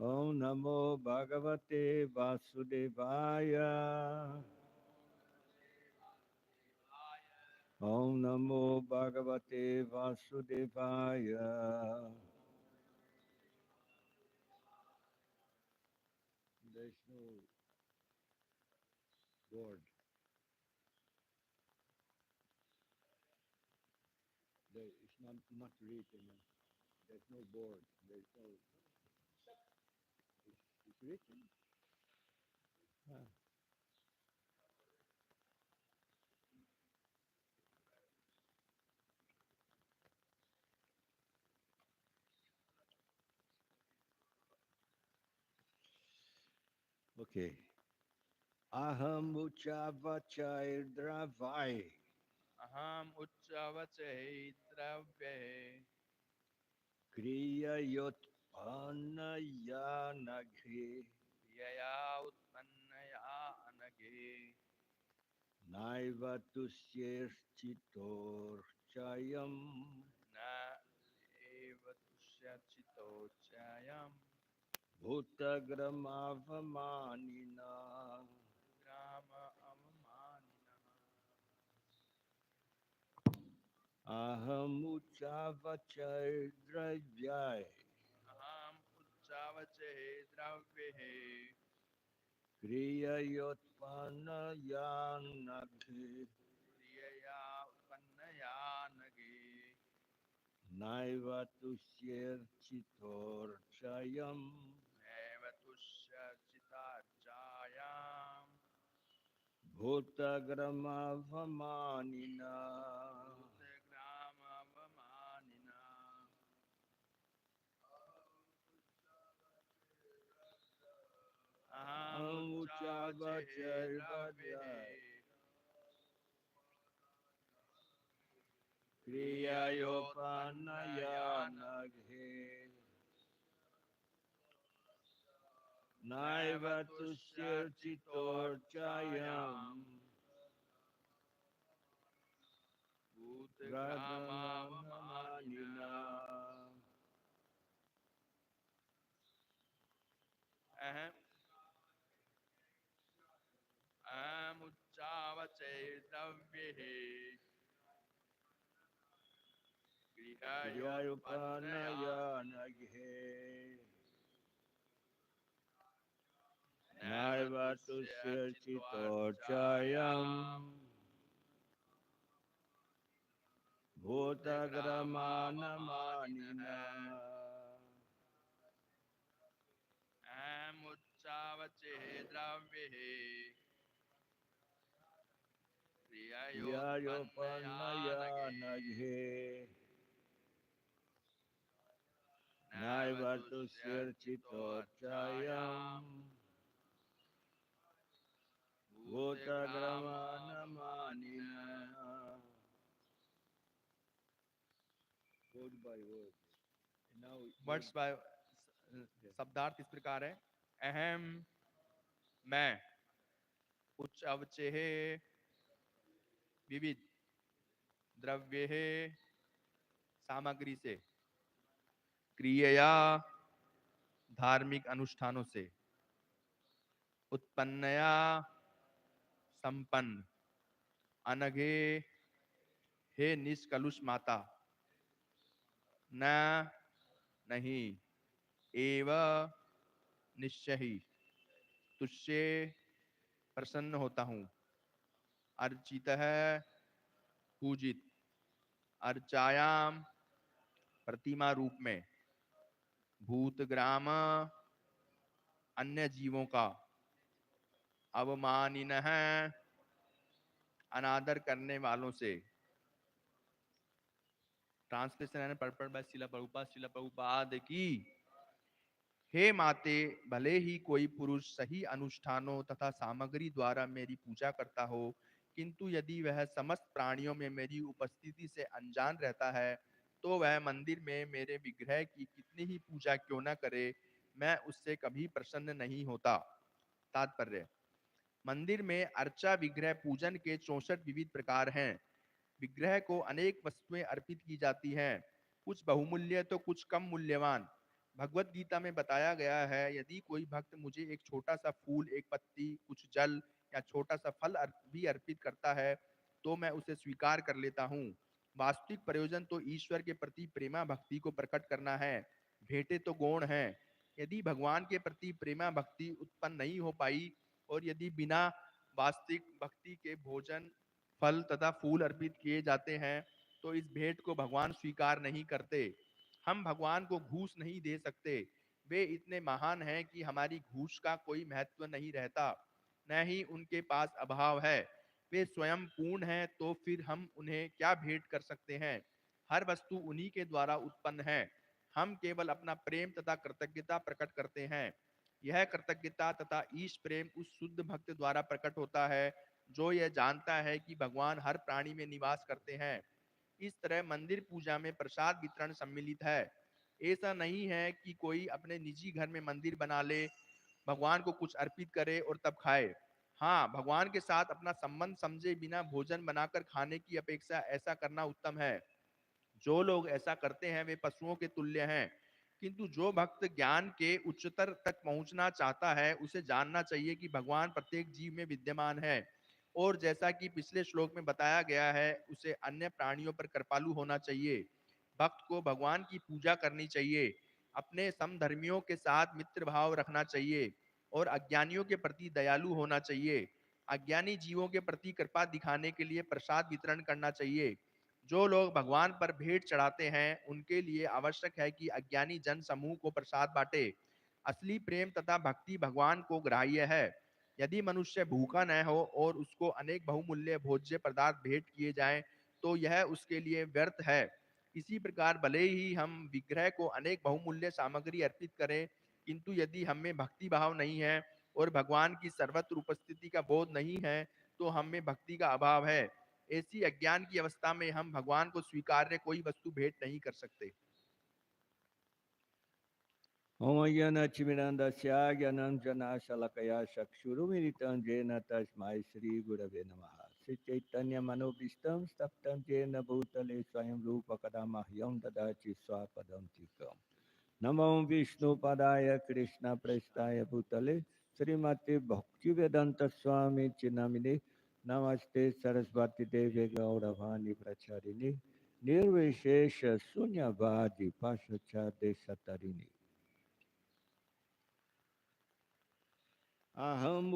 Om Namo Bhagavate Vasudevaya. Om Namo Bhagavate Vasudevaya. There's no board. It's not written. There's no board. There's no. It's written. Ah. Okay. Aham uchavachai dravai. Aham uccavache dravye Kriya yot anayanaghe. yaya utpannaya anage Naiva tusyes chitor chayam. na eva tusyachito chayam Bhutagramavamanina. grama avamanina. Aham uchavachai dravyai. Aham uccavache dravye Kriya yot panayanaghe. yaya utpannaya anage Naiva tusyes chitor chayam. eva tusyachita chayam Bhutagramavamanina. grama avamanina. Aham uccavache dravye Amuchavachai kriyayotpannayana Kriyayopannayanaghe. naiva Naiva tusyarchitorchayam. tusyarchitorchayam bhutagramavamanina. Radhanamanina. Aham amuccavache dravye kriyayotpannayana Kriyayopannayanaghe. naiva Naiva tusyarchitorchayam. tusyarchitorchayam Bhutagramanamanina. bhutagramanamanina. Amuccavache dravye kriyayotpannayanage Kriyayopannayanaghe. naiva Naiva tusyarchitorchayam. tusyarchitorchayam bhutagramanamanina. Bhutagramanamanina. Word by word. Now words by शब्दार्थ इस प्रकार है। अहम मैं उच्च अवचेह विविध द्रव्य सामग्री से क्रिया धार्मिक अनुष्ठानों से उत्पन्नया संपन्न अनघे हे निष्कलुष माता न नहीं एव निश्चय ही तुझसे प्रसन्न होता हूँ। अर्चित है पूजित अर्चायाम प्रतिमा रूप में भूतग्राम अन्य जीवों का अवमानिन है अनादर करने वालों से। ट्रांसलेशन है पर्पट बाय शिला प्रभुपाद की। हे माते, भले ही कोई पुरुष सही अनुष्ठानों तथा सामग्री द्वारा मेरी पूजा करता हो, किंतु यदि वह समस्त प्राणियों में मेरी उपस्थिति से अनजान रहता है, तो वह मंदिर में मेरे विग्रह की कितनी ही पूजा क्यों न करे, मैं उससे कभी प्रसन्न नहीं होता। तात्पर्य: मंदिर में अर्चा विग्रह पूजन के 64 विविध प्रकार हैं। विग्रह को अनेक वस्तुएं अर्पित की जाती हैं, कुछ बहुमूल्य तो कुछ कम मूल्यवान। भगवत गीता में बताया गया है, यदि कोई भक्त मुझे एक छोटा सा फूल, एक पत्ती, कुछ जल या छोटा सा फल भी अर्पित करता है तो मैं उसे स्वीकार कर लेता हूँ। वास्तविक प्रयोजन तो ईश्वर के प्रति प्रेमा भक्ति को प्रकट करना है। भेंटे तो गौण हैं। यदि भगवान के प्रति प्रेमा भक्ति उत्पन्न नहीं हो पाई और यदि बिना वास्तविक भक्ति के भोजन, फल तथा फूल अर्पित किए जाते हैं तो इस भेंट को भगवान स्वीकार नहीं करते। हम भगवान को घूस नहीं दे सकते। वे इतने महान हैं कि हमारी घूस का कोई महत्व नहीं रहता, न ही उनके पास अभाव है। वे स्वयं पूर्ण हैं, तो फिर हम उन्हें क्या भेंट कर सकते हैं। हर वस्तु उन्हीं के द्वारा उत्पन्न है। हम केवल अपना प्रेम तथा कृतज्ञता प्रकट करते हैं। यह कृतज्ञता तथा ईश प्रेम उस शुद्ध भक्त द्वारा प्रकट होता है जो यह जानता है कि भगवान हर प्राणी में निवास करते हैं। इस तरह मंदिर पूजा में प्रसाद वितरण सम्मिलित है। ऐसा नहीं है कि कोई अपने निजी घर में मंदिर बना ले, भगवान को कुछ अर्पित करे और तब खाए। हाँ, भगवान के साथ अपना संबंध समझे बिना भोजन बनाकर खाने की अपेक्षा ऐसा करना उत्तम है। जो लोग ऐसा करते हैं वे पशुओं के तुल्य हैं। किंतु जो भक्त ज्ञान के उच्चतर तक पहुंचना चाहता है उसे जानना चाहिए कि भगवान प्रत्येक जीव में विद्यमान है और जैसा कि पिछले श्लोक में बताया गया है उसे अन्य प्राणियों पर कृपालु होना चाहिए। भक्त को भगवान की पूजा करनी चाहिए, अपने समधर्मियों के साथ मित्र भाव रखना चाहिए और अज्ञानियों के प्रति दयालु होना चाहिए। अज्ञानी जीवों के प्रति कृपा दिखाने के लिए प्रसाद वितरण करना चाहिए। जो लोग भगवान पर भेंट चढ़ाते हैं उनके लिए आवश्यक है कि अज्ञानी जन समूह को प्रसाद बांटे। असली प्रेम तथा भक्ति भगवान को ग्राह्य है। यदि मनुष्य भूखा न हो और उसको अनेक बहुमूल्य भोज्य पदार्थ भेंट किए जाएं तो यह उसके लिए व्यर्थ है। इसी प्रकार भले ही हम विग्रह को अनेक बहुमूल्य सामग्री अर्पित करें, किंतु यदि हमें भक्ति भाव नहीं है और भगवान की सर्वत्र उपस्थिति का बोध नहीं है तो हमें भक्ति का अभाव है। ऐसी अज्ञान की अवस्था में हम भगवान को स्वीकार्य कोई वस्तु भेंट नहीं कर सकते। Om Jana Chimirandasya Gyanam Jana Shalakaya Chakshurumiritam Jena Tasmai Sri Gurave Namaha. Sri Chaitanya Manobhistam Staptam Jena Bhutale Swayam Rupa Kadamahyam Dadachi Swapadam Tikam. Namo Vishnu Padaya Krishna Prestaya Bhutale Srimati Bhakti Vedanta Swami Chinamini Namaste Sarasvati Devi Gauravani Pracharini Nirvishesha Sunyavadi Pashacha Desatarini. Aham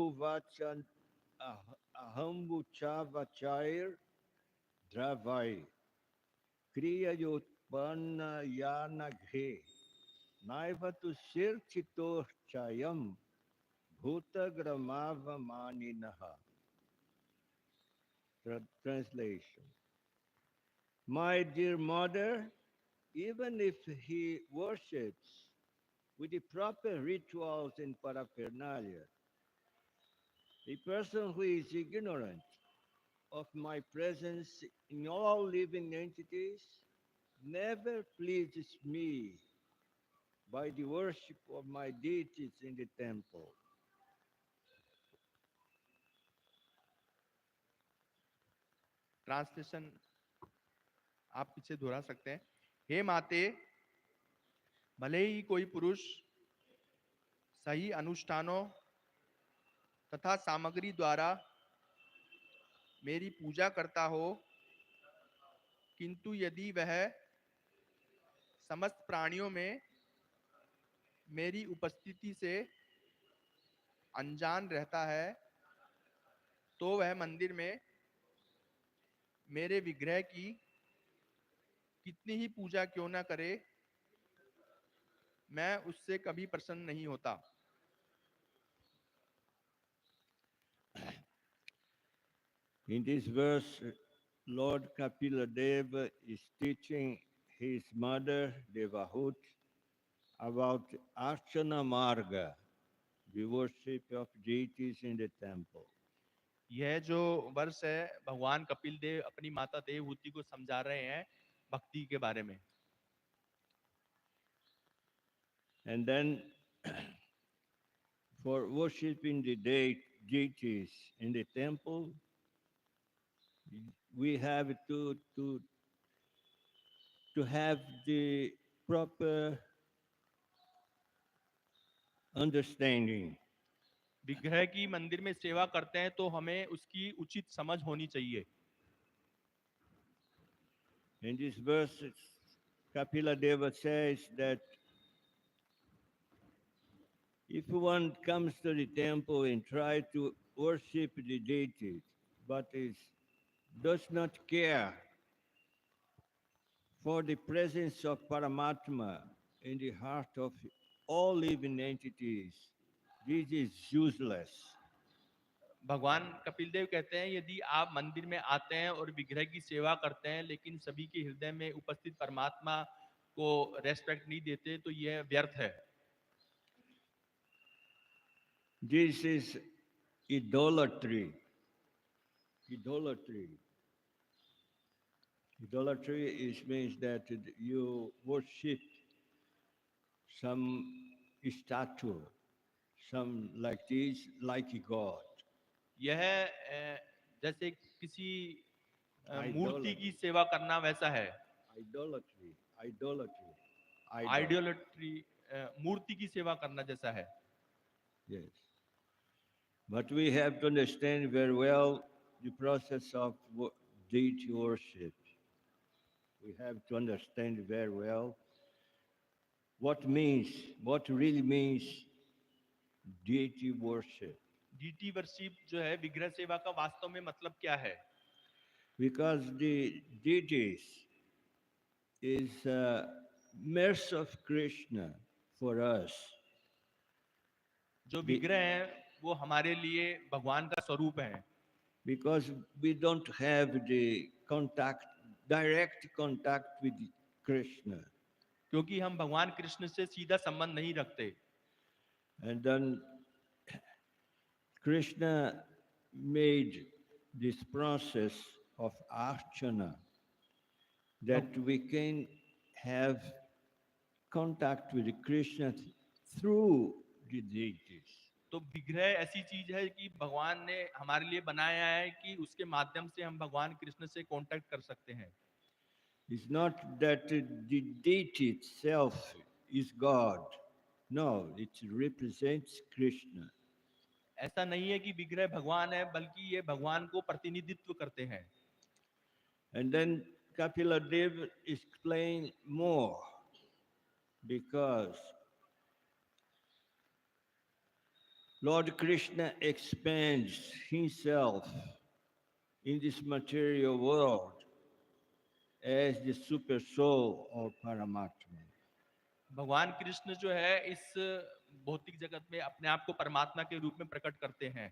Uchavachair Dravai Kriya Yutpanna Yana Ghe Naivatu Sir Chito Chayam Bhuta Gramava Maninaha. Translation. My dear mother, even if he worships with the proper rituals and paraphernalia, a person who is ignorant of my presence in all living entities never pleases me by the worship of my deities in the temple. Translation आप पीछे दोहरा सकते हैं। हे माते, भले ही कोई पुरुष सही अनुष्ठानों तथा सामग्री द्वारा मेरी पूजा करता हो, किंतु यदि वह समस्त प्राणियों में मेरी उपस्थिति से अनजान रहता है तो वह मंदिर में मेरे विग्रह की कितनी ही पूजा क्यों ना करे, मैं उससे कभी प्रसन्न नहीं होता। In this verse, Lord Kapila Deva is teaching his mother Devahut about Archana Marga, the worship of deities in the temple. यह जो वर्ष है भगवान कपिल देव अपनी माता देवहूति को समझा रहे हैं भक्ति के बारे में। And then for worshiping the deities in the temple, we have to have the proper understanding. विग्रह की मंदिर में सेवा करते हैं तो हमें उसकी उचित समझ होनी चाहिए. In this verse, Kapila Deva says that if one comes to the temple and try to worship the deity, but does not care for the presence of Paramatma in the heart of all living entities, this is useless. भगवान कपिल देव कहते हैं यदि आप मंदिर में आते हैं और विग्रह की सेवा करते हैं लेकिन सभी के हृदय में उपस्थित परमात्मा को रेस्पेक्ट नहीं देते तो यह व्यर्थ है. This is idolatry. Idolatry. Idolatry means that you worship some statue, some like this, like a god. यह जैसे किसी मूर्ति की Idolatry. सेवा करना वैसा है. Idolatry. Idolatry. Idol. आइडियोलेट्री मूर्ति की सेवा करना जैसा है. Yes. But we have to understand very well the process of deity worship. We have to understand very well what really means deity worship. Deity worship जो है विग्रह सेवा का वास्तव में मतलब क्या है. Because the deities is mercy of Krishna for us. जो विग्रह है वो हमारे लिए भगवान का स्वरूप है. Because we don't have the direct contact with Krishna. क्योंकि हम भगवान कृष्ण से सीधा संबंध नहीं रखते. And then Krishna made this process of archana that we can have contact with Krishna through the deities. तो विग्रह ऐसी चीज है कि भगवान ने हमारे लिए बनाया है कि उसके माध्यम से हम भगवान कृष्ण से कांटेक्ट कर सकते हैं. It's not that the deity itself is God. No, it represents Krishna. ऐसा नहीं है कि विग्रह भगवान है बल्कि ये भगवान को प्रतिनिधित्व करते हैं. And then Kapila Dev explained more because Lord Krishna expands himself in this material world as the super soul or Paramatma. भगवान कृष्ण जो है इस भौतिक जगत में अपने आप को परमात्मा के रूप में प्रकट करते हैं.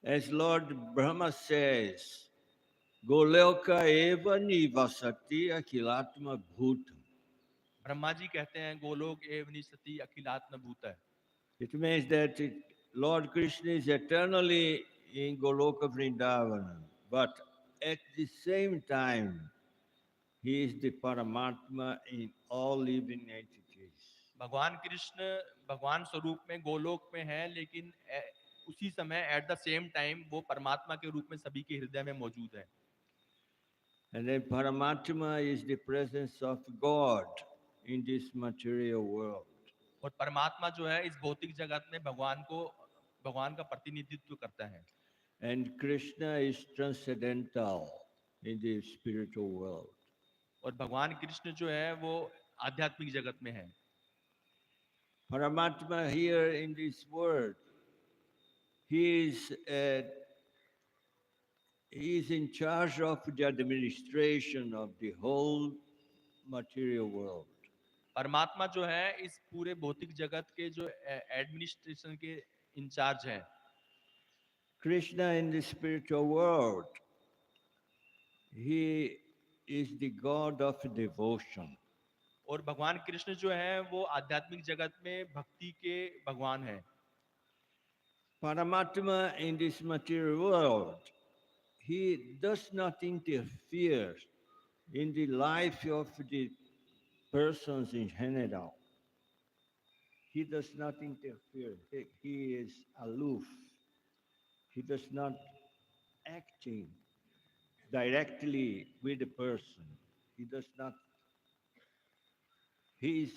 As Lord Brahma says, Goloka eva nivasati akilatma bhutam. Brahma ji कहते हैं गोलोक एव निसति अखिलात्म भूत है. It means that Lord Krishna is eternally in Goloka Vrindavana, but at the same time, he is the Paramatma in all living entities. भगवान कृष्ण भगवान स्वरूप में गोलोक में है लेकिन उसी समय एट द सेम टाइम वो परमात्मा के रूप में सभी के हृदय में मौजूद है. And then Paramatma is the presence of God in this material world. और परमात्मा जो है इस भौतिक जगत में भगवान का प्रतिनिधित्व करता है. And Krishna is transcendental in the spiritual world. और भगवान कृष्ण जो है वो आध्यात्मिक जगत में है. Paramatma here in this world, he is in charge of the administration of the whole material world. परमात्मा जो है इस पूरे भौतिक जगत के जो एडमिनिस्ट्रेशन के इंचार्ज हैं. Krishna in the spiritual world, he is the God of devotion. और भगवान कृष्ण जो है वो आध्यात्मिक जगत में भक्ति के भगवान हैं. Paramatma in this material world, he does not interfere in the life of the persons in general. He does not interfere. He is aloof. He does not acting directly with the person. He does not. He is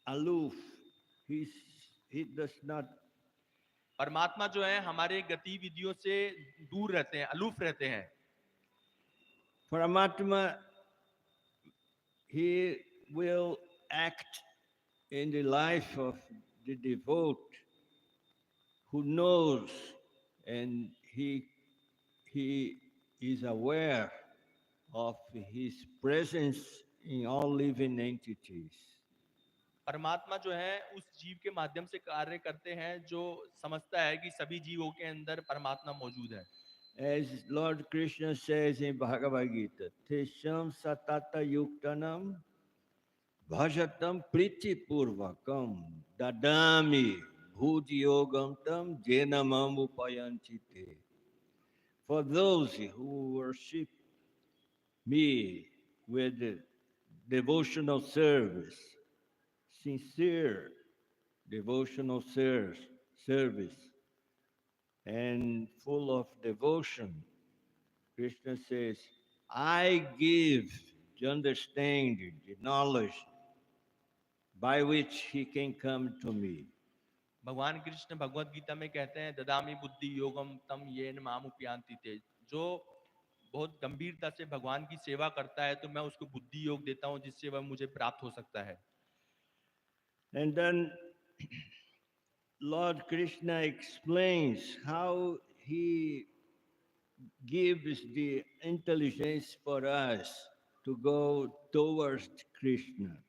aloof. He's he does not. परमात्मा जो है हमारे गतिविधियों से दूर रहते हैं, aloof रहते हैं। Paramatma, he will act in the life of the devote who knows and he is aware of his presence in all living entities. परमात्मा जो है उस जीव के माध्यम से कार्य करते हैं जो समझता है कि सभी जीवों के अंदर परमात्मा मौजूद है। As Lord Krishna says in Bhagavad Gita, Tesham satata yuktanam bhajatam priti purvakam dadami bhuji yogam tam jenamam upayanchite. For those who worship me with devotional service, sincere devotional service, and full of devotion, Krishna says, I give the understanding, the knowledge by which he can come to me. भगवान कृष्ण भगवत गीता में कहते हैं ददामी बुद्धि योगम तम येन माम उपयांति ते। जो बहुत गंभीरता से भगवान की सेवा करता है तो मैं उसको बुद्धि योग देता हूं जिससे वह मुझे प्राप्त हो सकता है। And then Lord Krishna explains how he gives the intelligence for us to go towards Krishna.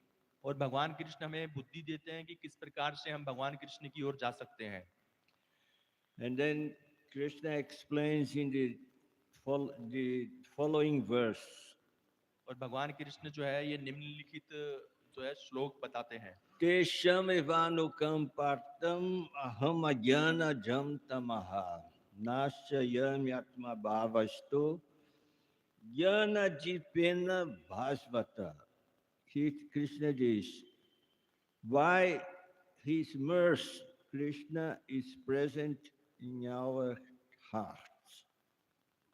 और भगवान कृष्ण हमें बुद्धि देते हैं कि किस प्रकार से हम भगवान कृष्ण की ओर जा सकते हैं। And then Krishna explains in the following verse. और भगवान कृष्ण जो है ये निम्नलिखित जो है श्लोक बताते हैं। Tesham evanukam partam aham ajnana jam tamaha nasyayam yatma bhavastu jnana jipena bhasvata. Krishna says, why his mercy, Krishna is present in our hearts.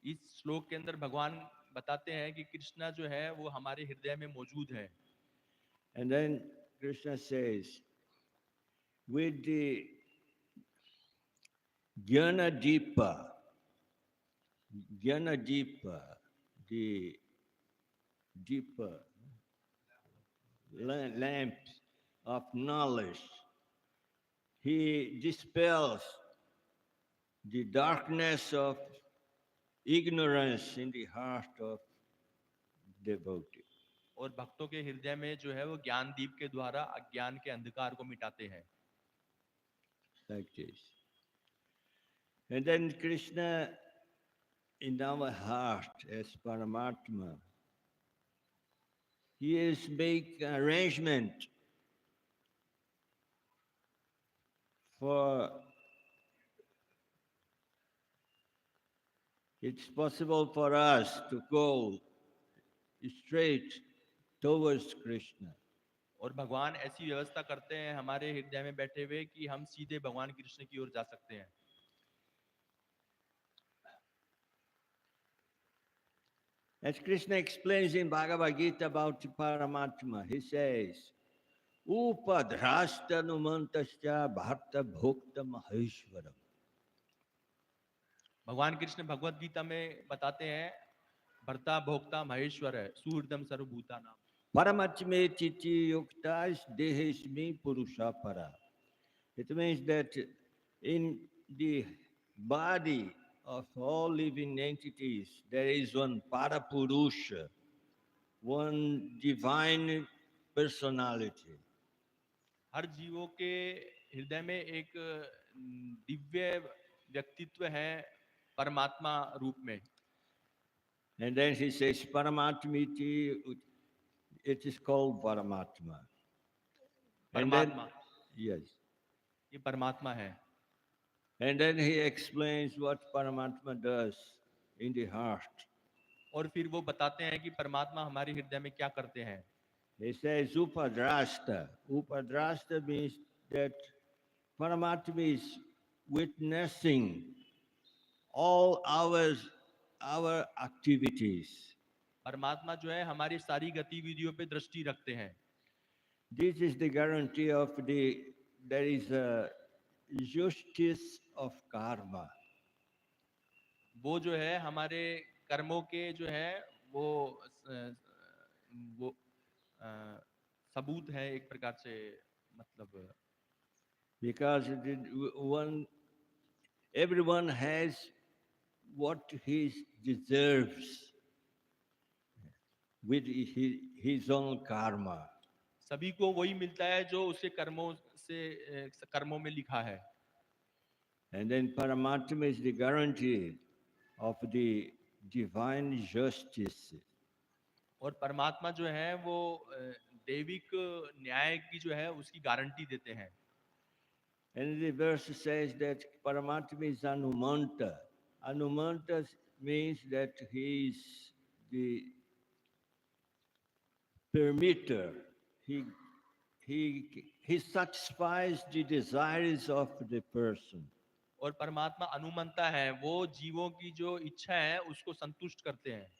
इस श्लोक के अंदर भगवान बताते हैं कि कृष्णा जो है वो हमारे हृदय में मौजूद है। And then Krishna says, with the Jnana Dipa, the deeper lamp of knowledge, he dispels the darkness of ignorance in the heart of devotee. और भक्तों के हृदय में जो है वो ज्ञान दीप के द्वारा अज्ञान के अंधकार को मिटाते हैं। Like this. And then Krishna in our heart as Paramatma, he is make arrangement for it's possible for us to go straight towards Krishna. और भगवान ऐसी व्यवस्था करते हैं हमारे हृदय में बैठे हुए कि हम सीधे भगवान कृष्ण की ओर जा सकते हैं। As Krishna explains in Bhagavad Gita about Paramatma, he says, Upadrashtanumantascha bharta bhokta maheshwaram. भगवान कृष्ण भगवत गीता में बताते हैं भर्ता भोक्ता महेश्वर है सुहृदम सर्वभूता नाम। Paramatme chitti yuktas dehesmi purusha para. It means that in the body of all living entities, there is one Parapurusha, one divine personality. हर जीवों के हृदय में एक दिव्य व्यक्तित्व है परमात्मा रूप में। And then he says, Paramatmiti, it is called Paramatma. And then, परमात्मा yes. ये परमात्मा है। And then he explains what Paramatma does in the heart. और फिर वो बताते हैं कि परमात्मा हमारे हृदय में क्या करते हैं। He says Upadrashta. Upadrashta means that Paramatma is witnessing all our activities. परमात्मा जो है हमारी सारी गतिविधियों पे दृष्टि रखते हैं। This is the guarantee of the there is a justice of karma. वो जो है हमारे कर्मों के जो है वो वो अ, सबूत है एक प्रकार से, मतलब Because everyone has what he deserves with his own karma. सभी को वही मिलता है जो उसके कर्मों से कर्मों में लिखा है। And then Paramatma is the guarantee of the divine justice. और परमात्मा जो है वो दैविक न्याय की जो है उसकी गारंटी देते हैं। And the verse says that Paramatma is Anumanta. Anumanta means that he is the permitter. He, he satisfies the desires of the person. और परमात्मा अनुमंता है, वो जीवों की जो इच्छा है उसको संतुष्ट करते हैं।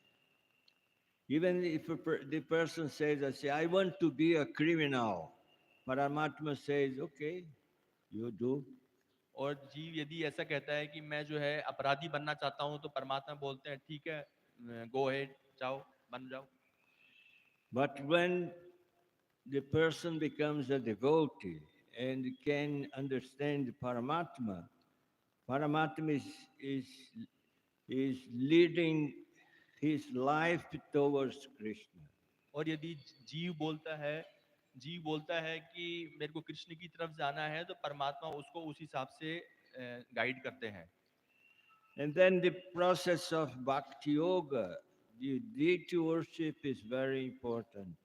Even if the person says, I want to be a criminal, Paramatma says, okay, you do. और जीव यदि ऐसा कहता है कि मैं जो है अपराधी बनना चाहता हूं, तो परमात्मा बोलते हैं ठीक है, गो अहेड, जाओ, बन जाओ। But when the person becomes a devotee and can understand Paramatma, Paramatma is leading his life towards Krishna. और यदि जीव बोलता है कि मेरे को कृष्ण की तरफ जाना है, तो परमात्मा उसको उस हिसाब से गाइड करते हैं। And then the process of bhakti yoga, the deity worship is very important.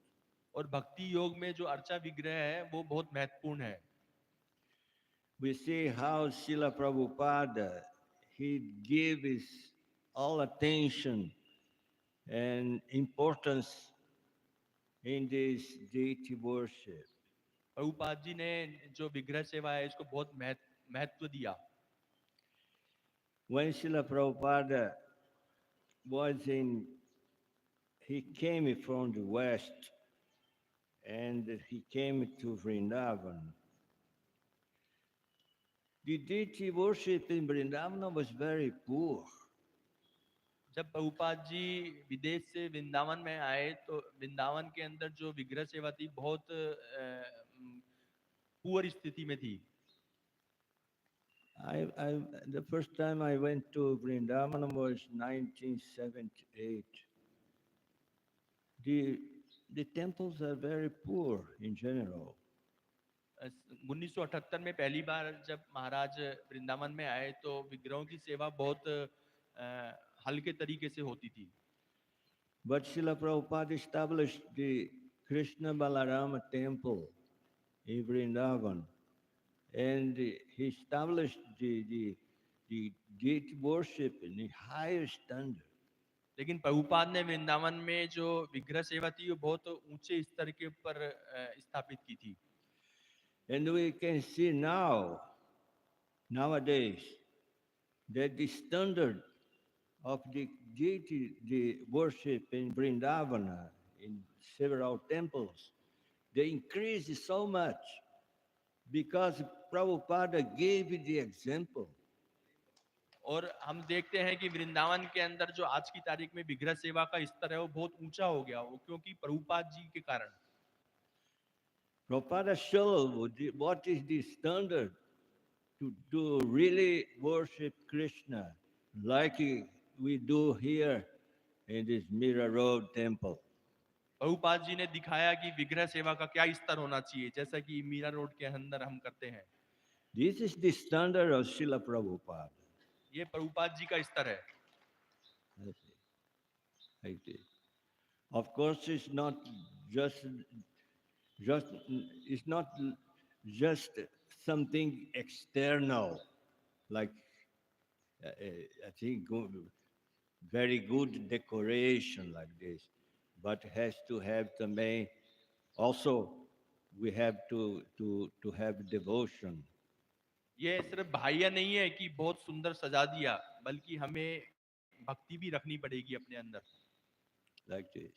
और भक्ति योग में जो अर्चा विग्रह है वो बहुत महत्वपूर्ण है। We see how Srila Prabhupada, he gave his all attention and importance in this deity worship. Prabhupada ji ने जो विग्रह सेवा है इसको बहुत महत्व दिया। When Srila Prabhupada he came from the west and he came to Vrindavan. The deity worship in Vrindavan was very poor. जब प्रभुपाद जी विदेश से वृंदावन में आए, तो वृंदावन के अंदर जो विग्रह सेवा थी बहुत पुअर स्थिति में थी। The first time I went to Vrindavan was 1978. The temples are very poor in general. 1978 में पहली बार जब महाराज वृंदावन में आए, तो विग्रहों की सेवा बहुत हल्के तरीके से होती थी। But Srila Prabhupada established the Krishna Balarama temple in Vrindavan, and he established the deity worship in the higher standard. लेकिन प्रभुपाद ने वृंदावन में जो विग्रह सेवा थी वो बहुत ऊंचे स्तर के ऊपर स्थापित की थी। And we can see nowadays, that the standard of the deity, the worship in Vrindavana, in several temples, they increase so much because Prabhupada gave the example. और हम देखते हैं कि वृंदावन के अंदर जो आज की तारीख में विग्रह सेवा का स्तर है वो बहुत ऊंचा हो गया, वो क्योंकि प्रभुपाद जी के कारण। Prabhupada showed what is the standard to really worship Krishna like we do here in this Mira Road temple. Prabhupada ji ने दिखाया कि विग्रह सेवा का क्या स्तर होना चाहिए, जैसा कि मीरा रोड के अंदर हम करते हैं। This is the standard of Srila Prabhupada. ये प्रभुपाद जी का स्तर है। Like this. Of course, just just it's not just something external, like I think very good decoration like this, but has to have the main. Also, we have to have devotion. ये सिर्फ बाह्य नहीं है कि बहुत सुंदर सजा दिया, बल्कि हमें भक्ति भी रखनी पड़ेगी अपने अंदर। Like this.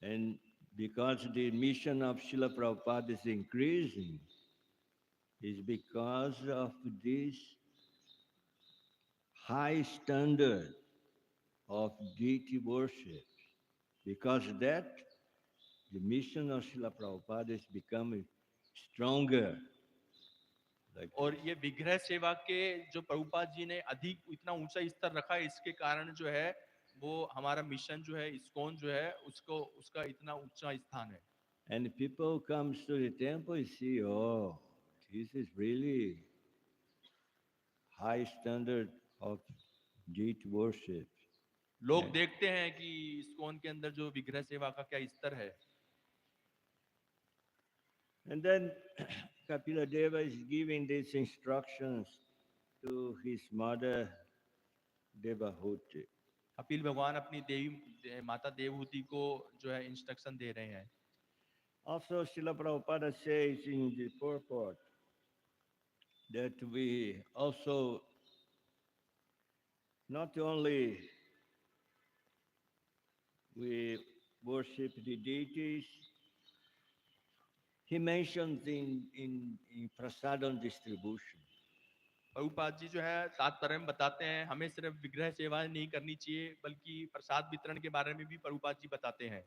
And because the mission of Srila Prabhupada is increasing, is because of this high standard of deity worship. Because of that, the mission of Srila Prabhupada is becoming stronger like और this. ये विग्रह सेवा के जो प्रभुपाद जी ने अधिक इतना ऊंचा स्तर रखा है, इसके कारण जो है वो हमारा मिशन जो है, इस्कॉन जो है, उसको उसका इतना ऊंचा स्थान है. And people comes to the temple and see, oh, this is really high standard of deity worship. लोग And, देखते हैं कि इस्कॉन के अंदर जो विग्रह सेवा का क्या स्तर है. and then Kapila Deva is giving these instructions to his mother Devahuti. Kapil भगवान अपनी देवी माता देवहूति को जो है इंस्ट्रक्शन दे रहे हैं. Also, Srila Prabhupada says in the purport that we also not only we worship the deities, he mentions in prasadam distribution. Prabhupada ji जो है तात्पर्य में बताते हैं, हमें सिर्फ विग्रह सेवा नहीं करनी चाहिए, बल्कि प्रसाद वितरण के बारे में भी प्रभुपाद जी बताते हैं.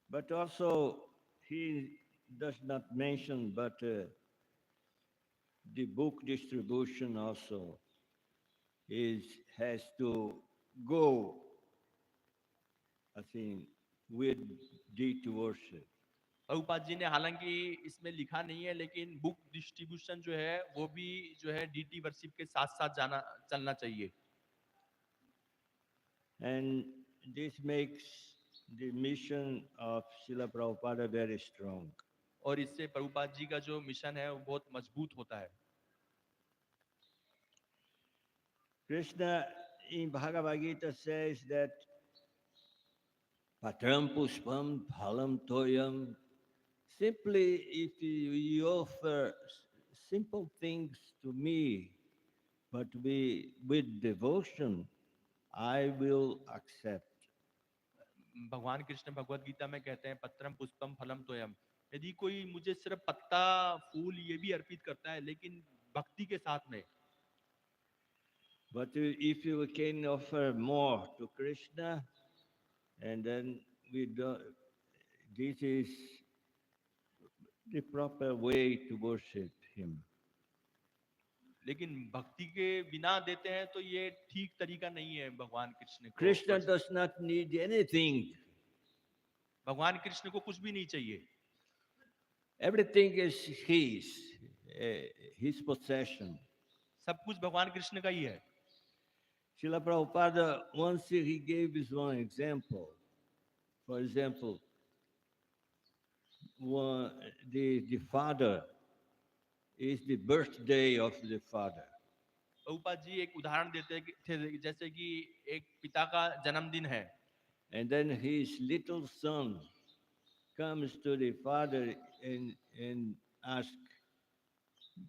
But also, he does not mention, but the book distribution also is has to go, I think, with deity worship. Prabhupada ji ने हालांकि इसमें लिखा नहीं है, लेकिन बुक डिस्ट्रीब्यूशन जो है वो भी जो है डीटी वर्शिप के साथ साथ जाना चलना चाहिए. And this makes the mission of Srila Prabhupada very strong. और इससे प्रभुपाद जी का जो मिशन है वो बहुत मजबूत होता है. Krishna in Bhagavad Gita says that Patram Pushpam Phalam Toyam. Simply, if you offer simple things to me, but with devotion, I will accept. भगवान कृष्ण भगवत गीता में कहते हैं पत्रम पुष्पम फलम तोयम. यदि कोई मुझे सिर्फ पत्ता फूल ये भी अर्पित करता है, लेकिन भक्ति के साथ में. But if you can offer more to Krishna, and then we do, this is the proper way to worship Him. लेकिन भक्ति के बिना देते हैं तो ये ठीक तरीका नहीं है भगवान कृष्ण को. Krishna does not need anything. भगवान कृष्ण को कुछ भी नहीं चाहिए. Everything is his possession. सब कुछ भगवान कृष्ण का ही है. Srila Prabhupada, once he gave his one example. For example, the father is the birthday of the father. Prabhupada ji एक उदाहरण देते थे, जैसे कि एक पिता का जन्मदिन है, And then his little son comes to the father and asks,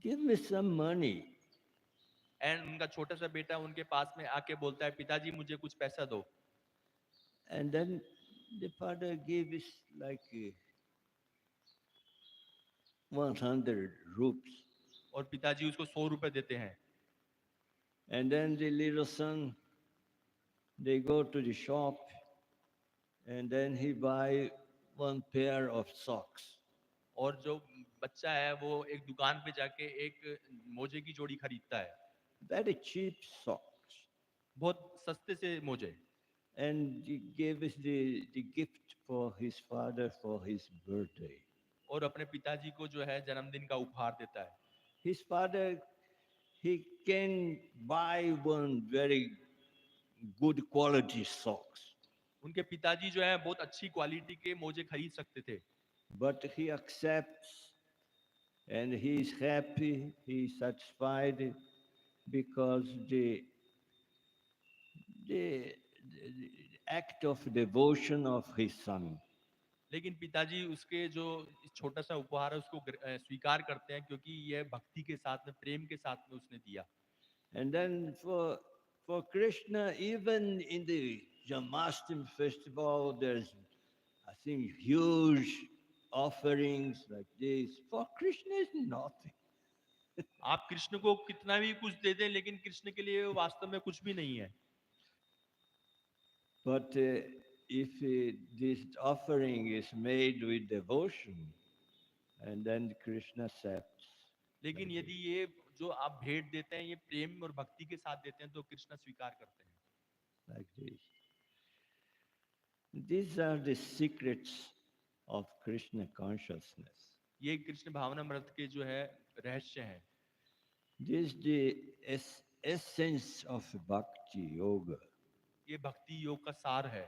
give me some money. And उनका छोटा सा बेटा उनके पास में आके बोलता है, पिताजी मुझे कुछ पैसा दो. And then the father gives like 100 rupees. और पिताजी उसको 100 रुपए देते हैं. And then the little son, they go to the shop and then he buy one pair of socks. और जो बच्चा है वो एक दुकान पे जाके एक मोजे की जोड़ी खरीदता है. Very cheap socks. बहुत सस्ते से मोजे. And he gave us the gift for his father for his birthday. और अपने पिताजी को जो है जन्मदिन का उपहार देता है. His father, he can buy one very good quality socks. उनके पिताजी जो है बहुत अच्छी क्वालिटी के मोजे खरीद सकते थे. But he accepts and he is happy, he is satisfied because the act of devotion of his son. लेकिन पिताजी उसके जो छोटा सा उपहार है उसको स्वीकार करते हैं, क्योंकि यह भक्ति के साथ में, प्रेम के साथ में उसने दिया. And then for Krishna, even in the Janmashtami festival, there's, I think, huge offerings like this. For Krishna, it's nothing. आप कृष्ण को कितना भी कुछ दे दें, लेकिन कृष्ण के लिए वो वास्तव में कुछ भी नहीं है। But if this offering is made with devotion, and then Krishna accepts लेकिन like यदि this. ये जो आप भेंट देते हैं, ये प्रेम और भक्ति के साथ देते हैं, तो कृष्ण स्वीकार करते हैं। Like this. These are the secrets of Krishna consciousness. ये कृष्ण भावनामृत के जो है रहस्य हैं। This is the essence of bhakti yoga. ये भक्ति योग का सार है।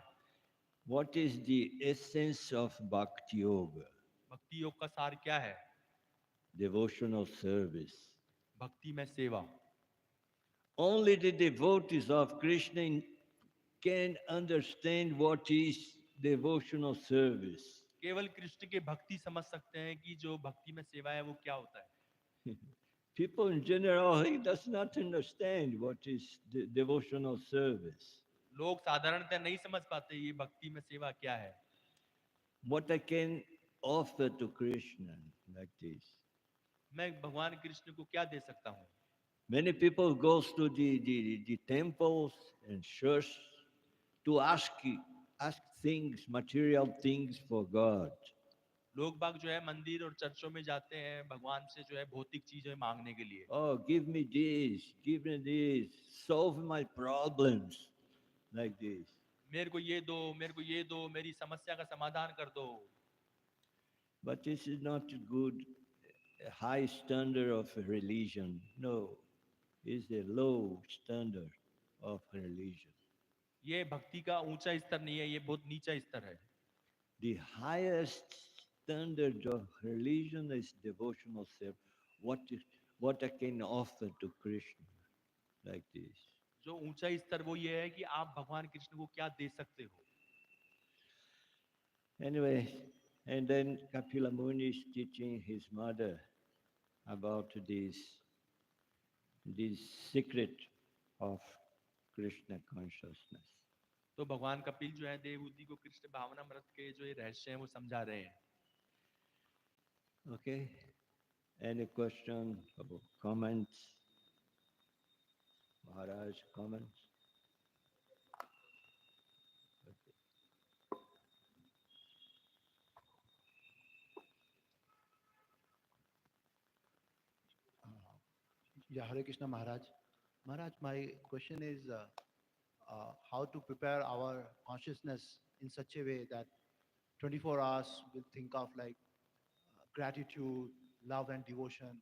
What is the essence of bhakti yoga? भक्ति योग का सार क्या है? Devotional service. भक्ति में सेवा। Only the devotees of Krishna can understand what is devotional service. केवल कृष्ण के भक्ति समझ सकते हैं कि जो भक्ति में सेवा है वो क्या होता है। People in general, he does not understand what is the devotional service. लोग साधारणतः नहीं समझ पाते ये भक्ति में सेवा क्या है। What I can offer to Krishna like this. मैं भगवान कृष्ण को क्या दे सकता हूँ? Many people goes to the temples and church to ask things, material things for God. लोग बाग जो है मंदिर और चर्चों में जाते हैं भगवान से जो है भौतिक चीजें मांगने के लिए। Oh, give me this, solve my problems, like this. मेरे को ये दो, मेरे को ये दो, मेरी समस्या का समाधान कर दो। But this is not a good, high standard of religion. No, it's a low standard of religion. ये भक्ति का ऊंचा स्तर नहीं है, ये बहुत नीचा स्तर है। The highest standard of religion is devotional self. What I can offer to Krishna, like this. जो ऊंचा स्तर वो ये है कि आप भगवान कृष्ण को क्या दे सकते हो। Anyway, and then Kapila Muni is teaching his mother about this secret of Krishna consciousness. तो भगवान कपिल जो है देवहूति को कृष्ण भावनामृत के जो ये रहस्य हैं वो समझा रहे हैं। Okay. Any question or comments? Maharaj, comments? Okay. Yeah, Hare Krishna Maharaj. Maharaj, my question is how to prepare our consciousness in such a way that 24 hours will think of like gratitude, love, and devotion.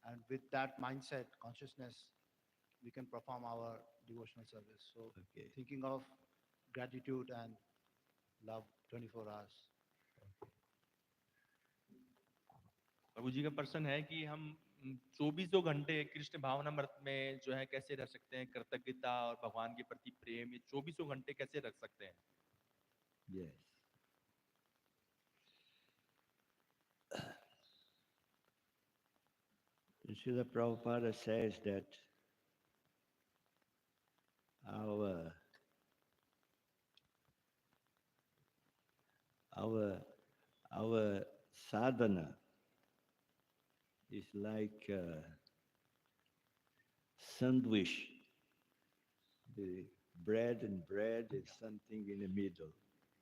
And with that mindset, consciousness, we can perform our devotional service. So, Okay. thinking of gratitude and love 24 hours. प्रभु जी का प्रश्न है कि हम 24 घंटे कृष्ण भावनामृत में जो है कैसे रह सकते हैं, कृतज्ञता और भगवान के प्रति प्रेम, ये 24 घंटे कैसे रख सकते हैं। Yes. Srila Prabhupada says that our our sadhana is like a sandwich. The bread and bread is something in the middle.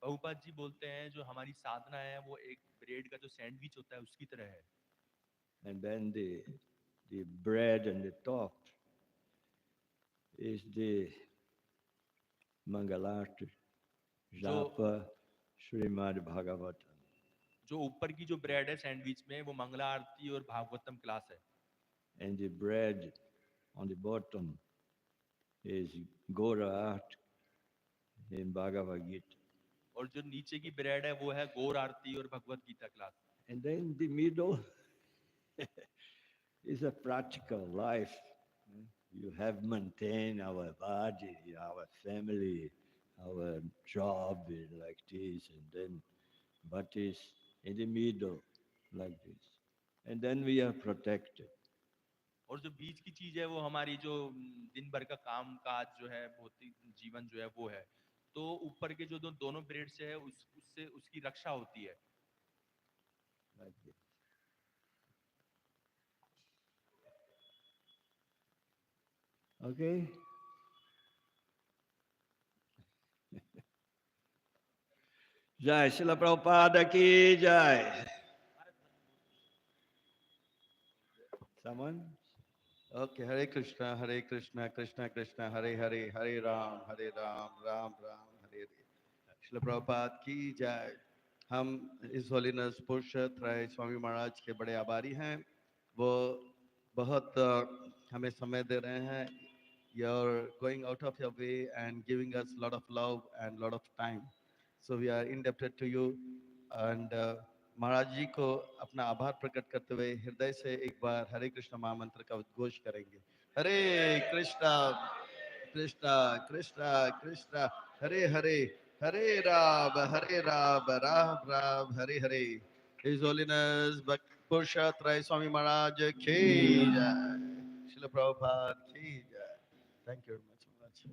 Prabhupada ji बोलते हैं जो हमारी साधना है वो एक ब्रेड का जो सैंडविच होता है उसकी तरह है। And then the bread on the top is the Mangalarti, Japa, Srimad Bhagavatam. जो ऊपर की जो ब्रेड है सैंडविच में वो मंगला आरती और भागवतम क्लास है। And the bread on the bottom is Gora Art in Bhagavad Gita. और जो नीचे की ब्रेड है वो है गौर आरती और Bhagavad Gita class. And then the middle is a practical life. You have maintained our body, our family, our job like this, and then but is in the middle like this. And then we are protected. और जो बीच की चीज है वो हमारी जो दिन भर का काम काज जो है भौतिक जीवन जो है वो है। तो ऊपर के जो दोनों ब्रेड से है उससे उसकी रक्षा होती है। Like this. Okay? Jai, Srila Prabhupada ki jai. Someone? Okay, Hare Krishna, Krishna Krishna, Hare Hare, Hare Ram, Ram Ram, Hare Hare. Srila Prabhupada की जय। हम इस होलीनेस पुरुष त्रय स्वामी महाराज के बड़े आभारी हैं। वो बहुत हमें समय दे रहे हैं। You're going out of your way and giving us a lot of love and lot of time. So we are indebted to you. And महाराज जी को अपना आभार प्रकट करते हुए हृदय से एक बार हरे कृष्ण महामंत्र का उद्घोष करेंगे। हरे कृष्णा कृष्णा कृष्णा कृष्णा हरे हरे, हरे Ram, Ram Ram, Hare Hare. His Holiness Bhakti PuruSatraya Swami Maharaj ki jai, Srila Prabhupada ki jai. Thank you very much, Maharaj.